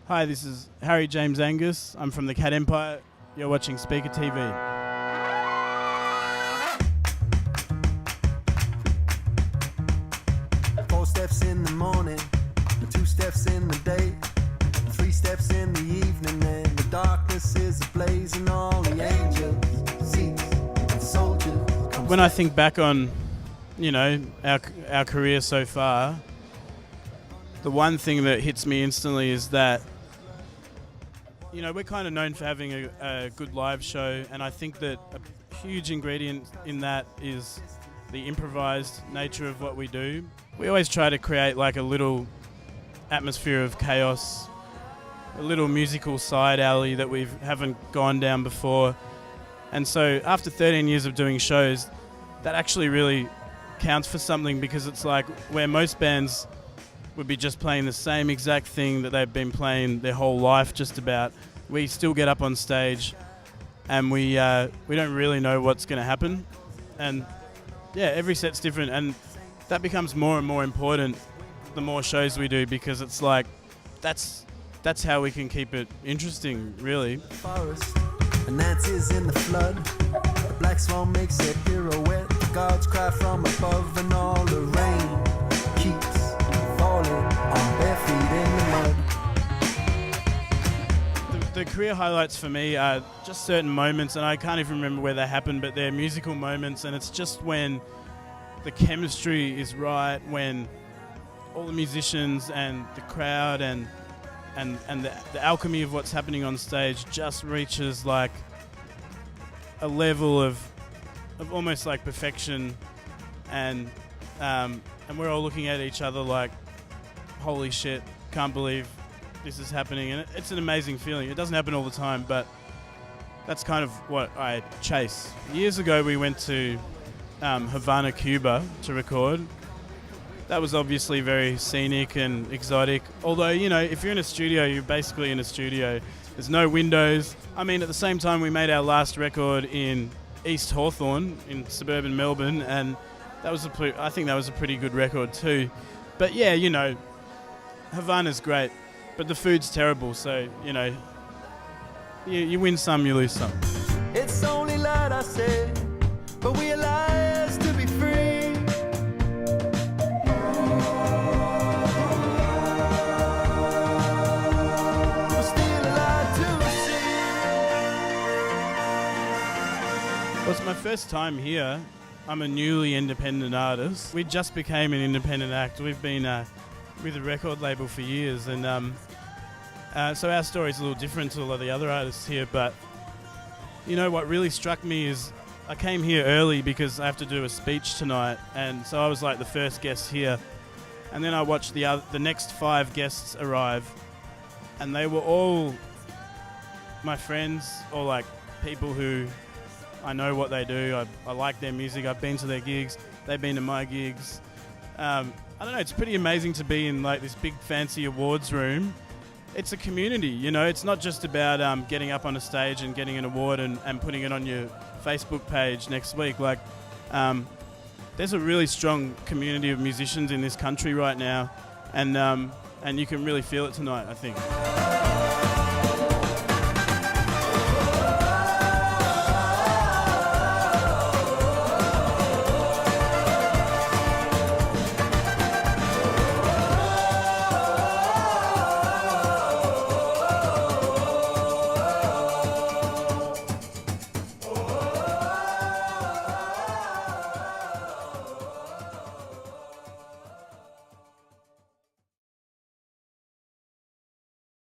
Hi, this is Harry James Angus. I'm from the Cat Empire. You're watching Speaker TV. 4 steps in the morning, 2 steps in the day, 3 steps in the evening, and the darkness is ablaze, and all the angels, seats, and soldiers. When I think back on, our career so far, the one thing that hits me instantly is that, we're kind of known for having a good live show, and I think that a huge ingredient in that is the improvised nature of what we do. We always try to create like a little atmosphere of chaos, a little musical side alley that we haven't gone down before. And so after 13 years of doing shows, that actually really counts for something, because it's like where most bands would be just playing the same exact thing that they've been playing their whole life just about, we still get up on stage and we don't really know what's going to happen. And yeah, every set's different, and that becomes more and more important the more shows we do, because it's like that's how we can keep it interesting, really. Forest, and Nancy's in the flood. The black swan makes a pirouette. The gods cry from above, and all the rain keeps falling on bare feet in the mud. The career highlights for me are just certain moments, and I can't even remember where they happened, but they're musical moments, and it's just when the chemistry is right, when all the musicians and the crowd and the alchemy of what's happening on stage just reaches like a level of almost like perfection, and we're all looking at each other like, holy shit, can't believe this is happening. And it's an amazing feeling. It doesn't happen all the time, but that's kind of what I chase. Years ago we went to Havana, Cuba to record. That was obviously very scenic and exotic. Although, if you're in a studio, you're basically in a studio. There's no windows. I mean, at the same time, we made our last record in East Hawthorn in suburban Melbourne, and I think that was a pretty good record too. But yeah, Havana's great, but the food's terrible, so, you win some, you lose some. It's only light, I say, but we are liars to be free. We're still alive to see. Well, it's my first time here. I'm a newly independent artist. We just became an independent act. We've been with a record label for years, and so our story's a little different to a lot of the other artists here, but what really struck me is I came here early because I have to do a speech tonight, and so I was like the first guest here, and then I watched the next 5 guests arrive, and they were all my friends, or like people who I know what they do. I like their music. I've been to their gigs. They've been to my gigs. I don't know, it's pretty amazing to be in like this big fancy awards room. It's a community, it's not just about getting up on a stage and getting an award and putting it on your Facebook page next week. Like, there's a really strong community of musicians in this country right now, and you can really feel it tonight, I think.